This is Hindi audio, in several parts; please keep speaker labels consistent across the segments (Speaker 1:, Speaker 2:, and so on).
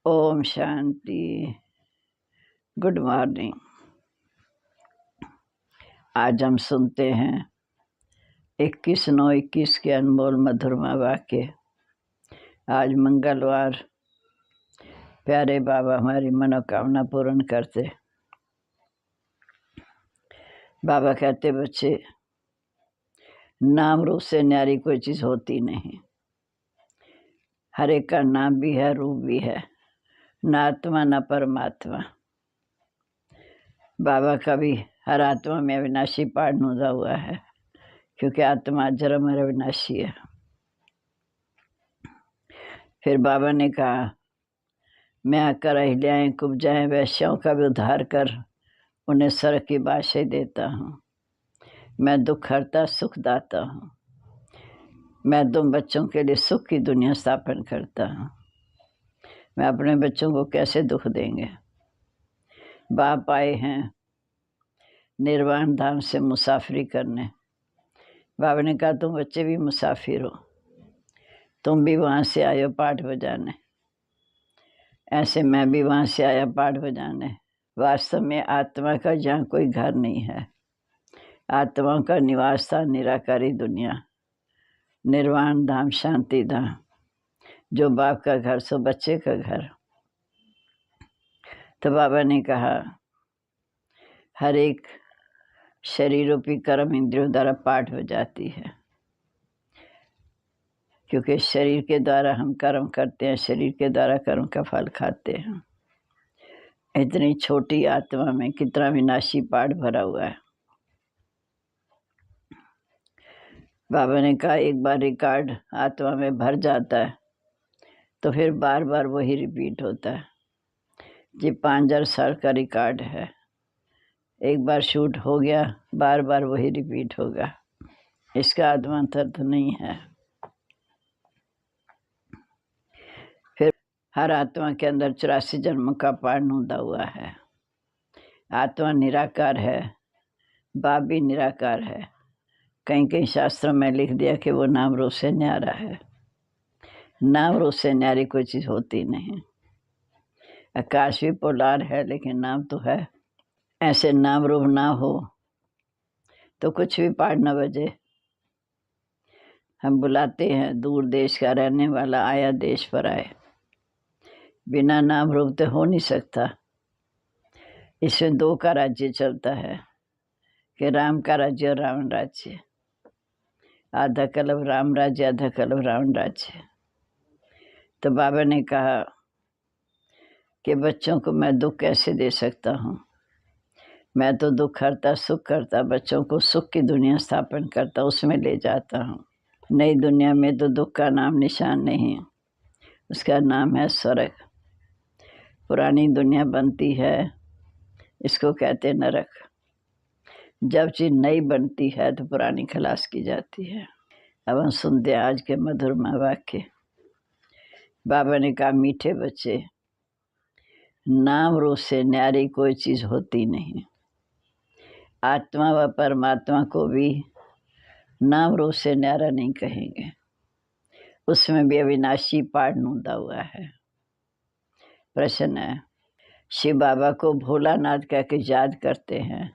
Speaker 1: ओम शांति। Good morning. आज हम सुनते हैं 21/9/21 के अनमोल मधुरमा वाक्य। आज मंगलवार। प्यारे बाबा हमारी मनोकामना पूर्ण करते। बाबा कहते, बच्चे, नाम रूप से न्यारी कोई चीज़ होती नहीं। हर एक का नाम भी है, रूप भी है, न आत्मा न परमात्मा। बाबा का भी हर आत्मा में अविनाशी पाठ नूदा हुआ है, क्योंकि आत्मा जन्म अविनाशी है। फिर बाबा ने कहा, मैं आकर अहिल्याएं कुब्जाएं वैश्यों का भी उद्धार कर उन्हें स्वर्ग की बादशाही देता हूँ। मैं दुख हरता सुख दाता हूँ। मैं तुम बच्चों के लिए सुख की दुनिया स्थापन करता हूँ। मैं अपने बच्चों को कैसे दुख देंगे। बाप आए हैं निर्वाण धाम से मुसाफिरी करने। बाबा ने कहा, तुम बच्चे भी मुसाफिर हो, तुम भी वहाँ से आए हो पाठ बजाने। ऐसे मैं भी वहाँ से आया पाठ बजाने। वास्तव में आत्मा का जहाँ कोई घर नहीं है। आत्माओं का निवास था निराकारी दुनिया, निर्वाण धाम, शांति धाम। जो बाप का घर सो बच्चे का घर। तो बाबा ने कहा, हर एक शरीर रूपी कर्म इंद्रियों द्वारा पाठ हो जाती है, क्योंकि शरीर के द्वारा हम कर्म करते हैं, शरीर के द्वारा कर्म का फल खाते हैं। इतनी छोटी आत्मा में कितना विनाशी पाठ भरा हुआ है। बाबा ने कहा, एक बार रिकॉर्ड आत्मा में भर जाता है तो फिर बार बार वही रिपीट होता है। ये 5000 साल का रिकॉर्ड है। एक बार शूट हो गया, बार बार वही रिपीट होगा। इसका आत्मांतर तो नहीं है। फिर हर आत्मा के अंदर 84 जन्मों का पाठ नूदा हुआ है। आत्मा निराकार है, बाप भी निराकार है। कहीं कहीं शास्त्रों में लिख दिया कि वो नाम रूप से न्यारा है। नाम रूप से न्यारी कोई चीज़ होती नहीं। आकाश भी पोलार है, लेकिन नाम तो है। ऐसे नाम रूप ना हो तो कुछ भी पाठ न बजे। हम बुलाते हैं, दूर देश का रहने वाला आया देश पर आए। बिना नाम रूप तो हो नहीं सकता। इसमें दो का राज्य चलता है, कि राम का राज्य और रावण राज्य। आधा कलव राम राज्य, आधा कलव रावण राज्य। तो बाबा ने कहा कि बच्चों को मैं दुख कैसे दे सकता हूँ। मैं तो दुख हरता सुख करता, बच्चों को सुख की दुनिया स्थापन करता, उसमें ले जाता हूँ। नई दुनिया में तो दुख का नाम निशान नहीं, उसका नाम है स्वर्ग। पुरानी दुनिया बनती है, इसको कहते नरक। जब चीज नई बनती है तो पुरानी खलास की जाती है। अब हम सुनते हैं आज के मधुरमा वाक्य। बाबा ने कहा, मीठे बच्चे, नाम रूप से न्यारी कोई चीज होती नहीं। आत्मा व परमात्मा को भी नाम रूप से न्यारा नहीं कहेंगे। उसमें भी अविनाशी पाठ नूदा हुआ है। प्रश्न है, शिव बाबा को भोलानाथ कह के याद करते हैं,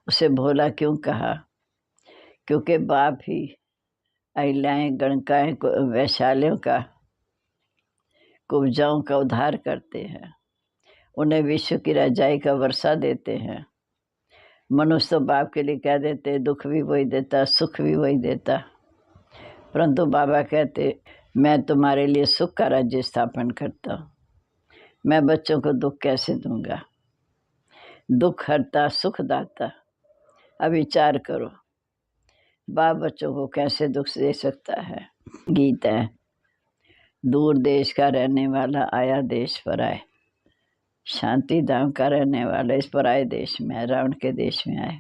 Speaker 1: उसे भोला क्यों कहा? क्योंकि बाप ही अहिल्याएं गणकाएं वैशालियों का, कुब्जाओं का उद्धार करते हैं। उन्हें विश्व की रजाई का वर्षा देते हैं। मनुष्य तो बाप के लिए कह देते, दुख भी वही देता, सुख भी वही देता। परंतु बाबा कहते, मैं तुम्हारे लिए सुख का राज्य स्थापन करता हूँ। मैं बच्चों को दुख कैसे दूंगा। दुख हरता सुख दाता। अब विचार करो, बाप बच्चों को कैसे दुख दे सकता है। गीत है, दूर देश का रहने वाला आया देश पर आए। शांति धाम का रहने वाला इस पर आए देश में आए, रावण के देश में आए।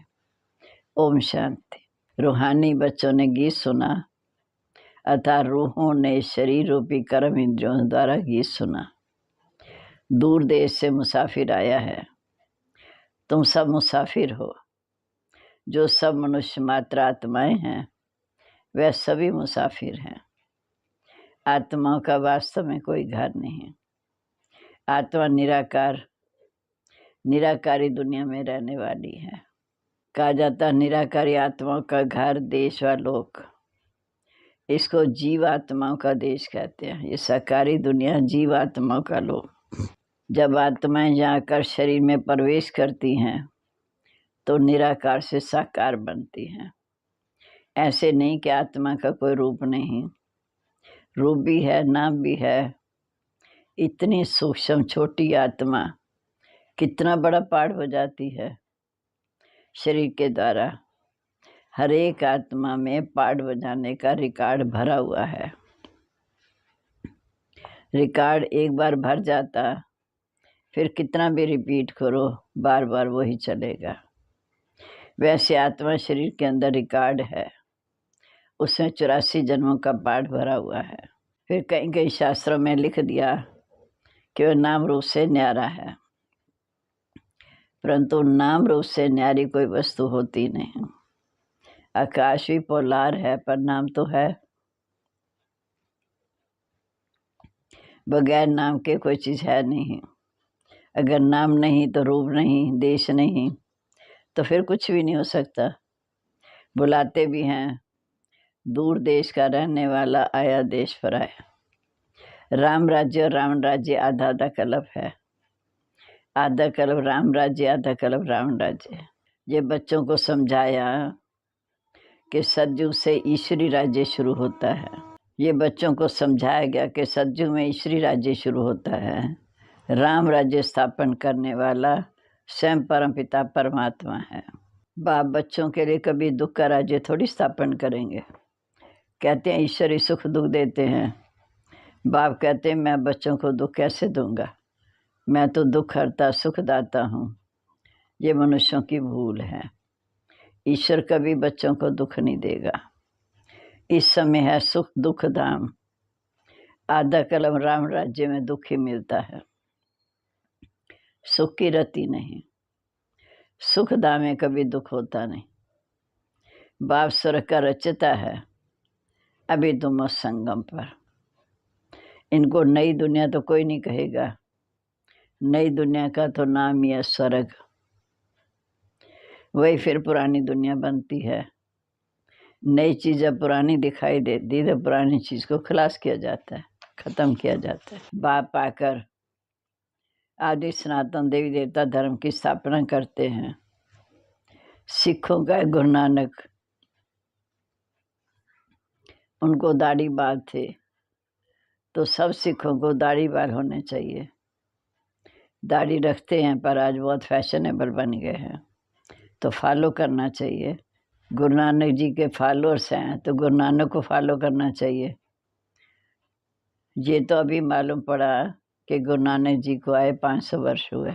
Speaker 1: ओम शांति। रूहानी बच्चों ने गीत सुना, अर्थात रूहों ने शरीर रूपी कर्म इंद्रियों द्वारा गीत सुना। दूर देश से मुसाफिर आया है। तुम सब मुसाफिर हो। जो सब मनुष्य मात्र आत्माएं हैं, वह सभी मुसाफिर हैं। आत्माओं का वास्तव में कोई घर नहीं। आत्मा निराकारी दुनिया में रहने वाली है। कहा जाता निराकारी आत्माओं का घर, देश व लोक, इसको जीवात्माओं का देश कहते हैं। ये साकारी दुनिया जीवात्माओं का लोक। जब आत्माएं जाकर शरीर में प्रवेश करती हैं तो निराकार से साकार बनती हैं। ऐसे नहीं कि आत्मा का कोई रूप नहीं, रूप भी है, नाम भी है। इतनी सूक्ष्म छोटी आत्मा कितना बड़ा पाठ हो जाती है शरीर के द्वारा। हर एक आत्मा में पाठ बजाने का रिकॉर्ड भरा हुआ है। रिकॉर्ड एक बार भर जाता, फिर कितना भी रिपीट करो, बार बार वही चलेगा। वैसे आत्मा शरीर के अंदर रिकॉर्ड है, उसमें 84 जन्मों का पाठ भरा हुआ है। फिर कई कई शास्त्रों में लिख दिया कि वह नाम रूप से न्यारा है, परंतु नाम रूप से न्यारी कोई वस्तु होती नहीं। आकाश भी पोलार है पर नाम तो है। बगैर नाम के कोई चीज़ है नहीं। अगर नाम नहीं तो रूप नहीं, देश नहीं, तो फिर कुछ भी नहीं हो सकता। बुलाते भी हैं, दूर देश का रहने वाला आया देश पर आया। राम राज्य और रावण राज्य आधा आधा कल्प है। आधा कल्प राम राज्य, आधा कल्प रावण राज्य। ये बच्चों को समझाया कि सतयुग से ईश्वरी राज्य शुरू होता है। ये बच्चों को समझाया गया कि सतयुग में ईश्वरी राज्य शुरू होता है। राम राज्य स्थापन करने वाला स्वयं परमपिता परमात्मा है। बाप बच्चों के लिए कभी दुख का राज्य थोड़ी स्थापन करेंगे। कहते हैं ईश्वरी सुख दुख देते हैं। बाप कहते हैं मैं बच्चों को दुख कैसे दूंगा, मैं तो दुख हरता सुखदाता हूँ। ये मनुष्यों की भूल है। ईश्वर कभी बच्चों को दुख नहीं देगा। इस समय है सुख दुख धाम। आधा कलम राम राज्य में दुख ही मिलता है, सुख की रति नहीं। सुख धाम में कभी दुख होता नहीं। बाप स्वर्ग का रचता है। अभी तुम संगम पर। इनको नई दुनिया तो कोई नहीं कहेगा। नई दुनिया का तो नाम ही है स्वर्ग। वही फिर पुरानी दुनिया बनती है। नई चीज़ जब पुरानी दिखाई देती तो पुरानी चीज़ को खलास किया जाता है, खत्म किया जाता है। बाप आकर आदि सनातन देवी देवता धर्म की स्थापना करते हैं। सिखों का गुरु नानक, उनको दाढ़ी बाल थे, तो सब सिखों को दाढ़ी बाल होने चाहिए। दाढ़ी रखते हैं पर आज बहुत फैशनेबल बन गए हैं, तो फॉलो करना चाहिए। गुरु नानक जी के फॉलोअर्स हैं तो गुरु नानक को फॉलो करना चाहिए। ये तो अभी मालूम पड़ा कि गुरु नानक जी को आए 500 वर्ष हुए।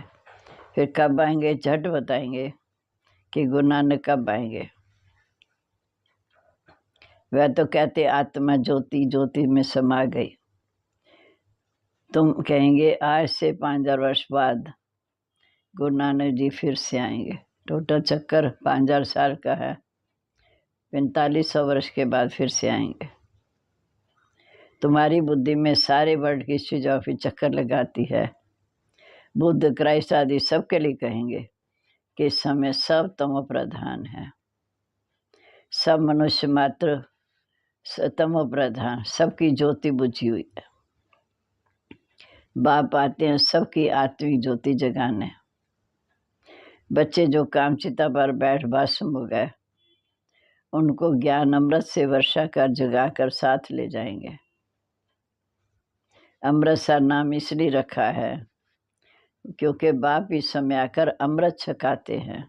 Speaker 1: फिर कब आएंगे झट बताएंगे कि गुरु नानक कब आएंगे। वह तो कहते आत्मा ज्योति ज्योति में समा गई। तुम कहेंगे आज से 5000 वर्ष बाद गुरु नानक जी फिर से आएंगे। टोटल चक्कर 5000 साल का है। 4500 वर्ष के बाद फिर से आएंगे। तुम्हारी बुद्धि में सारे वर्ल्ड की फिलोसफी चक्कर लगाती है। बुद्ध, क्राइस्ट आदि सबके लिए कहेंगे कि इस समय सब तमो प्रधान है। सब मनुष्य मात्र तमो प्रधान, सबकी ज्योति बुझी हुई है। बाप आते हैं सबकी आत्मिक ज्योति जगाने। बच्चे जो कामचिता पर बैठ बासुम हो गए, उनको ज्ञान अमृत से वर्षा कर जगाकर साथ ले जाएंगे। अमृत सा नाम इसलिए रखा है क्योंकि बाप इस समय आकर अमृत छकाते हैं।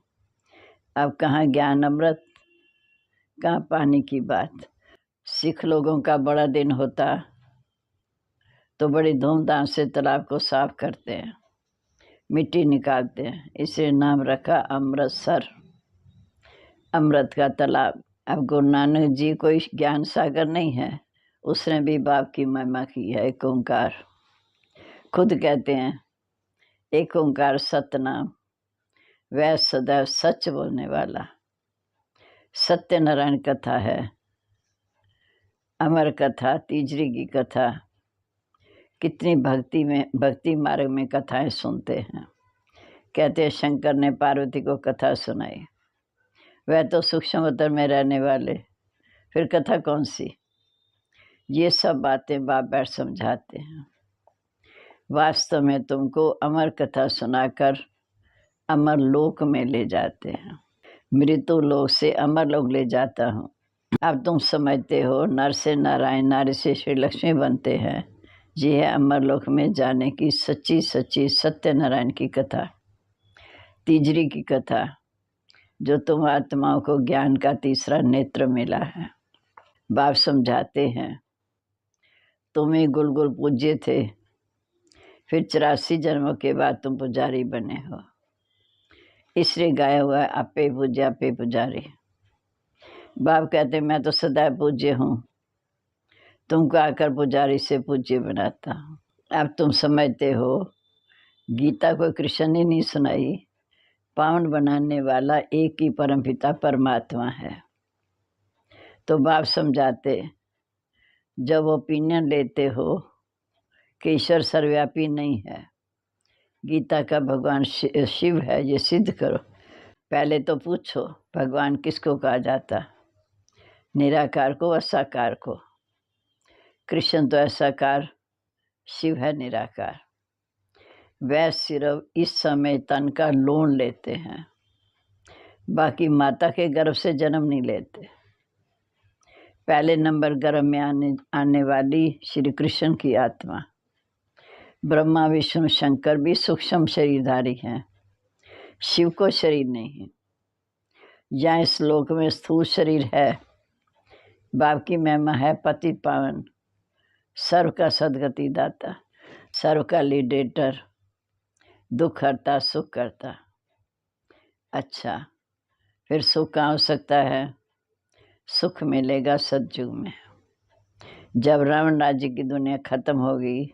Speaker 1: अब कहाँ ज्ञान अमृत, कहाँ पानी की बात। सिख लोगों का बड़ा दिन होता तो बड़ी धूमधाम से तालाब को साफ करते हैं, मिट्टी निकालते हैं। इसे नाम रखा अमृतसर, अमृत का तालाब। अब गुरु नानक जी कोई ज्ञान सागर नहीं है, उसने भी बाप की महिमा की है। एक ओंकार खुद कहते हैं, एक ओंकार सतनाम, वह सदैव सच बोलने वाला। सत्यनारायण कथा है, अमर कथा, तीजरी की कथा कितनी भक्ति मार्ग में कथाएं सुनते हैं। कहते हैं शंकर ने पार्वती को कथा सुनाई, वह तो सूक्ष्म उतर में रहने वाले, फिर कथा कौन सी। ये सब बातें बाप बैठ समझाते हैं। वास्तव में तुमको अमर कथा सुनाकर अमर लोक में ले जाते हैं। मृत्यु लोक से अमर लोक ले जाता हूँ। अब तुम समझते हो नर से नारायण, नारी से श्री लक्ष्मी बनते हैं। ये है अमर लोक में जाने की सच्ची सच्ची सत्यनारायण की कथा, तीजरी की कथा, जो तुम आत्माओं को ज्ञान का तीसरा नेत्र मिला है। बाप समझाते हैं तुम ही गुलगुल पूज्य थे, फिर 84 जन्मों के बाद तुम पुजारी बने हो। इसलिए गाया हुआ है आपे पूज्य आपे पुजारी। बाप कहते मैं तो सदा पूज्य हूँ, तुमको आकर पुजारी से पूज्य बनाता हूँ। अब तुम समझते हो गीता को कृष्ण ने नहीं सुनाई, पावन बनाने वाला एक ही परमपिता परमात्मा है। तो बाप समझाते जब ओपिनियन लेते हो कि ईश्वर सर्वव्यापी नहीं है, गीता का भगवान शिव है, ये सिद्ध करो। पहले तो पूछो भगवान किसको कहा जाता, निराकार को, असाकार को। कृष्ण तो असाकार, शिव है निराकार। वह सिर्फ इस समय तन का लोन लेते हैं, बाकी माता के गर्भ से जन्म नहीं लेते। पहले नंबर गर्भ में आने वाली श्री कृष्ण की आत्मा। ब्रह्मा विष्णु शंकर भी सूक्ष्म शरीरधारी हैं, शिव को शरीर नहीं है। यहाँ इस लोक में स्थूल शरीर है। बाप की महिमा है पति पावन, सर्व का सदगति दाता, सर्व का लीडेटर, दुख हरता सुख करता। अच्छा, फिर सुख कहाँ हो सकता है? सुख मिलेगा सतयुग में, जब रावण राज्य की दुनिया खत्म होगी,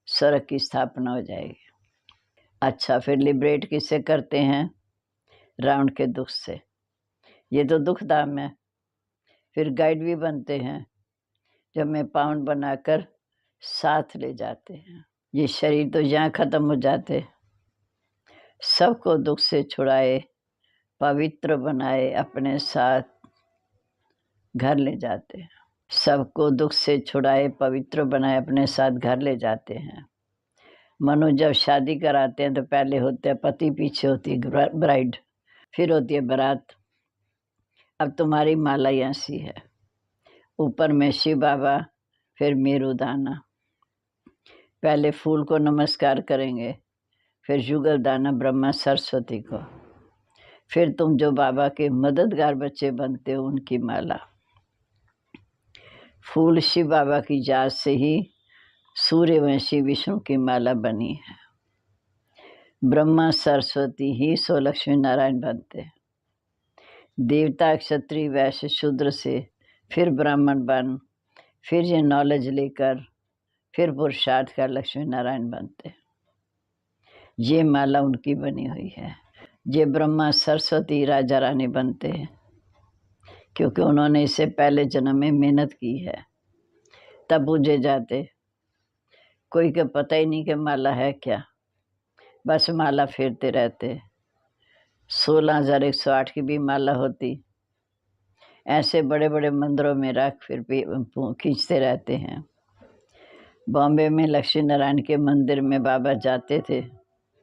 Speaker 1: स्वर्ग की स्थापना हो जाएगी। अच्छा, फिर लिबरेट किससे करते हैं? रावण के दुख से। ये तो दुख धाम है। फिर गाइड भी बनते हैं, जब मैं पावन बनाकर साथ ले जाते हैं। ये शरीर तो यहाँ खत्म हो जाते, सबको दुख से छुड़ाए, पवित्र बनाए, अपने साथ घर ले जाते हैं। सबको दुख से छुड़ाए, पवित्र बनाए, अपने साथ घर ले जाते हैं। मनु जब शादी कराते हैं तो पहले होते हैं पति, पीछे होती है ब्राइड, फिर होती है बारात। अब तुम्हारी माला ऐसी है, ऊपर में शिव बाबा, फिर मेरुदाना। पहले फूल को नमस्कार करेंगे, फिर जुगल दाना ब्रह्मा सरस्वती को, फिर तुम जो बाबा के मददगार बच्चे बनते हो उनकी माला। फूल शिव बाबा की जात से ही सूर्यवंशी विष्णु की माला बनी है। ब्रह्मा सरस्वती ही सो लक्ष्मी नारायण बनते हैं। देवता क्षत्रिय वैश्य शूद्र से फिर ब्राह्मण बन, फिर ये नॉलेज लेकर फिर पुरुषार्थ कर लक्ष्मी नारायण बनते हैं। ये माला उनकी बनी हुई है। ये ब्रह्मा सरस्वती राजा रानी बनते हैं, क्योंकि उन्होंने इससे पहले जन्म में मेहनत की है, तब पूजे जाते। कोई को पता ही नहीं कि माला है क्या, बस माला फेरते रहते। 16,108 की भी माला होती, ऐसे बड़े बड़े मंदिरों में रख फिर खींचते रहते हैं। बॉम्बे में लक्ष्मी नारायण के मंदिर में बाबा जाते थे।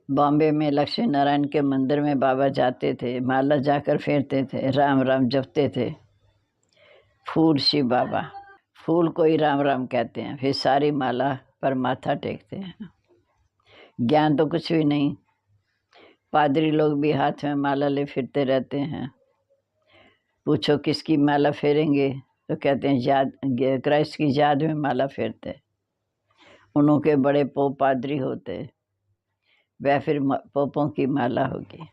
Speaker 1: बॉम्बे में लक्ष्मी नारायण के मंदिर में बाबा जाते थे, माला जाकर फेरते थे, राम राम जपते थे। फूल शिव बाबा, फूल को ही राम राम कहते हैं, फिर सारी माला पर माथा टेकते हैं। ज्ञान तो कुछ भी नहीं। पादरी लोग भी हाथ में माला ले फिरते रहते हैं। पूछो किसकी माला फेरेंगे तो कहते हैं याद, क्राइस्ट की याद में माला फेरते। उन्हों के बड़े पोप पादरी होते, वह फिर पोपों की माला होगी।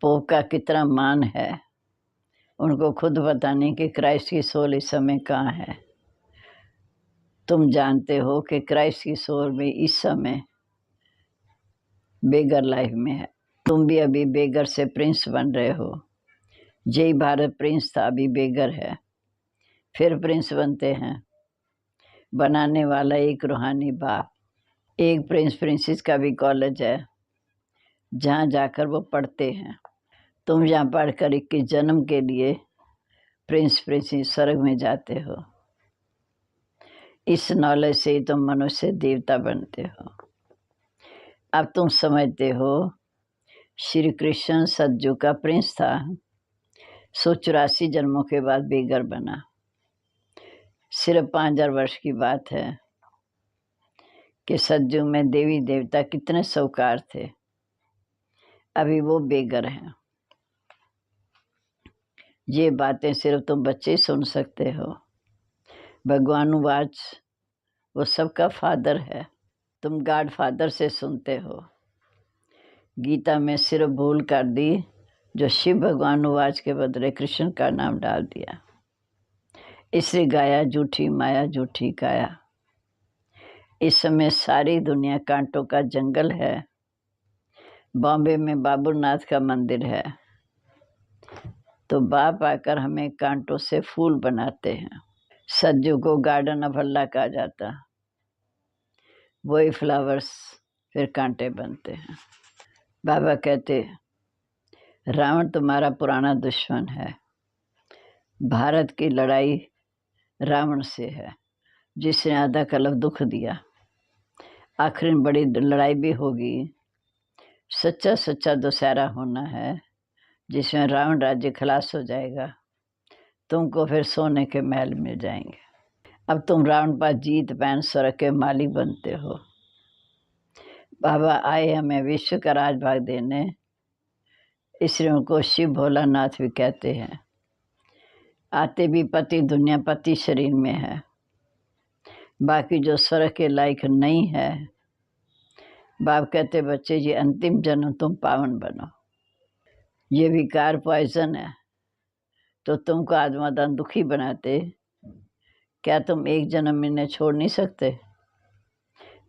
Speaker 1: पोप का कितना मान है उनको खुद बताने कि क्राइस्ट की सोल इस समय कहाँ है। तुम जानते हो कि क्राइस्ट की सोल में इस समय बेगर लाइफ में है। तुम भी अभी बेगर से प्रिंस बन रहे हो। जय भारत प्रिंस था, अभी बेगर है, फिर प्रिंस बनते हैं। बनाने वाला एक रूहानी बाप, एक प्रिंस प्रिंसेस का भी कॉलेज है जहाँ जाकर वो पढ़ते हैं। तुम यहाँ पढ़कर 21 जन्म के लिए प्रिंस प्रिंसेस स्वर्ग में जाते हो। इस नॉलेज से ही तुम मनुष्य देवता बनते हो। अब तुम समझते हो श्री कृष्ण सतयुग का प्रिंस था, 184 जन्मों के बाद बेघर बना। सिर्फ 5000 वर्ष की बात है कि सतयुग में देवी देवता कितने साहूकार थे, अभी वो बेघर हैं। ये बातें सिर्फ तुम बच्चे सुन सकते हो। भगवानुवाच वो सबका फादर है, तुम गॉड फादर से सुनते हो। गीता में सिर्फ भूल कर दी जो शिव भगवानुवाच के बदले कृष्ण का नाम डाल दिया। इससे गाया झूठी माया झूठी काया। इस समय सारी दुनिया कांटों का जंगल है। बॉम्बे में बाबूनाथ का मंदिर है तो बाप आकर हमें कांटों से फूल बनाते हैं। सतयुग को गार्डन ऑफ अल्लाह कहा जाता। वही फ्लावर्स फिर कांटे बनते हैं। बाबा कहते रावण तुम्हारा पुराना दुश्मन है। भारत की लड़ाई रावण से है जिसने आधा कल्प दुख दिया। आखिर बड़ी लड़ाई भी होगी। सच्चा सच्चा दशहरा होना है जिसमें रावण राज्य खलास हो जाएगा। तुमको फिर सोने के महल मिल जाएंगे। अब तुम रावण पर जीत पैन स्वर्ग के मालिक बनते हो। बाबा आए हमें विश्व का राजभाग देने, इसलिए उनको शिव भोलानाथ भी कहते हैं। आते भी पति दुनिया पति शरीर में है, बाकी जो स्वर्ग के लायक नहीं है। बाप कहते बच्चे जी अंतिम जन्म तुम पावन बनो। ये विकार पॉइजन है तो तुमको आत्मादान दुखी बनाते। क्या तुम एक जन्म में इन्हें छोड़ नहीं सकते?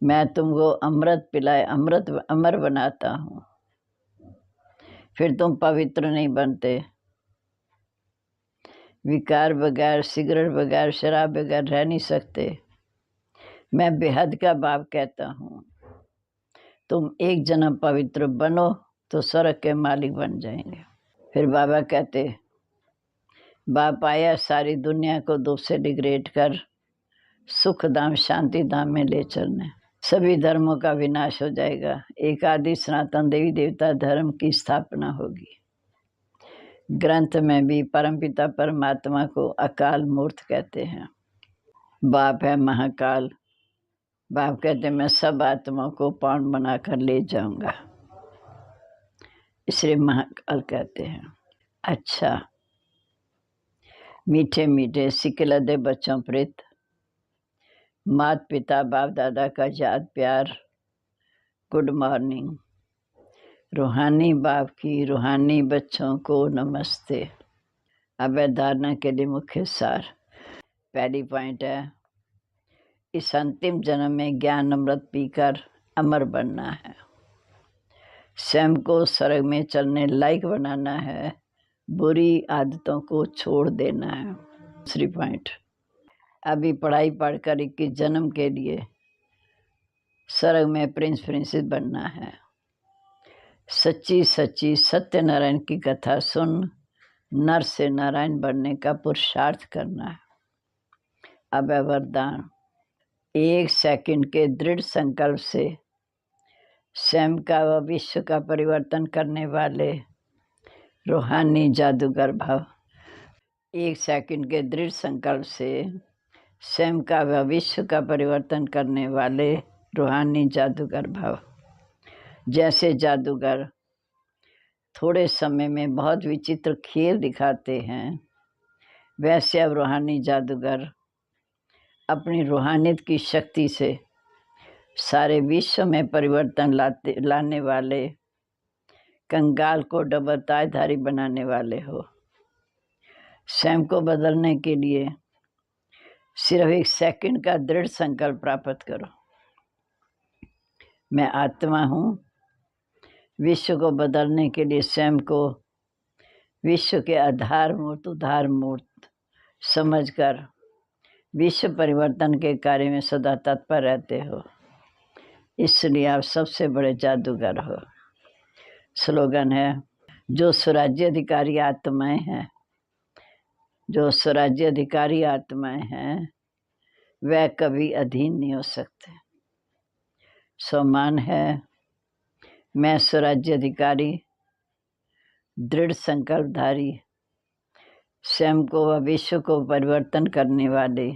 Speaker 1: मैं तुमको अमृत पिलाए अमृत अमर बनाता हूँ, फिर तुम पवित्र नहीं बनते। विकार बगैर, सिगरेट बगैर, शराब बगैर रह नहीं सकते। मैं बेहद का बाप कहता हूँ। तुम एक जन्म पवित्र बनो तो स्वर्ग के मालिक बन जाएंगे। फिर बाबा कहते बाप आया सारी दुनिया को दुख से डिग्रेड कर सुख धाम शांति धाम में ले चलने। सभी धर्मों का विनाश हो जाएगा। एक आदि सनातन देवी देवता धर्म की स्थापना होगी। ग्रंथ में भी परमपिता परमात्मा को अकाल मूर्त कहते हैं। बाप है महाकाल। बाप कहते मैं सब आत्माओं को पावन बनाकर ले जाऊंगा, इसलिए महाकाल कहते हैं। अच्छा मीठे मीठे सिकलदे बच्चों प्रीत, माता पिता बाप दादा का याद प्यार, गुड मॉर्निंग। रूहानी बाप की रूहानी बच्चों को नमस्ते। अब धारणा के लिए मुख्य सार। पहली पॉइंट है इस अंतिम जन्म में ज्ञान अमृत पीकर अमर बनना है। स्वयं को स्वर्ग में चलने लायक बनाना है। बुरी आदतों को छोड़ देना है। दूसरी पॉइंट अभी पढ़ाई पढ़कर 21 जन्म के लिए स्वर्ग में प्रिंस प्रिंसेस बनना है। सच्ची सच्ची सत्यनारायण की कथा सुन नर से नारायण बनने का पुरुषार्थ करना है। अब है वरदान। 1 सेकंड के दृढ़ संकल्प से स्वयं का व विश्व का परिवर्तन करने वाले रूहानी जादूगर भव। 1 सेकंड के दृढ़ संकल्प से स्वयं का व विश्व का परिवर्तन करने वाले रूहानी जादूगर भव। जैसे जादूगर थोड़े समय में बहुत विचित्र खेल दिखाते हैं, वैसे अब रूहानी जादूगर अपनी रूहानियत की शक्ति से सारे विश्व में परिवर्तन लाने वाले, कंगाल को डबल ताजधारी बनाने वाले हो। स्वयं को बदलने के लिए सिर्फ 1 सेकंड का दृढ़ संकल्प प्राप्त करो। मैं आत्मा हूँ। विश्व को बदलने के लिए स्वयं को विश्व के आधार मूर्त उद्धार मूर्त समझकर विश्व परिवर्तन के कार्य में सदा तत्पर रहते हो। इसलिए आप सबसे बड़े जादूगर हो। स्लोगन है, जो स्वराज्य अधिकारी आत्माएं हैं, जो स्वराज्य अधिकारी आत्माएं हैं वह कभी अधीन नहीं हो सकते। सम्मान है, मैं स्वराज्य अधिकारी, दृढ़ संकल्पधारी, स्वयं को व विश्व को परिवर्तन करने वाले,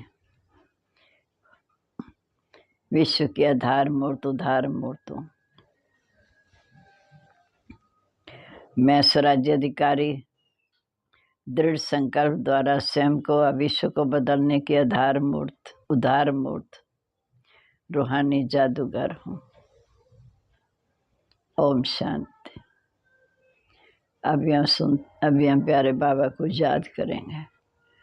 Speaker 1: विश्व के आधार मूर्त उद्धार मूर्त हूँ। मैं स्वराज्य अधिकारी दृढ़ संकल्प द्वारा स्वयं को व विश्व को बदलने के आधार मूर्त उद्धार मूर्त रूहानी जादूगर हूँ। ओम शांति। अभी हम प्यारे बाबा को याद करेंगे।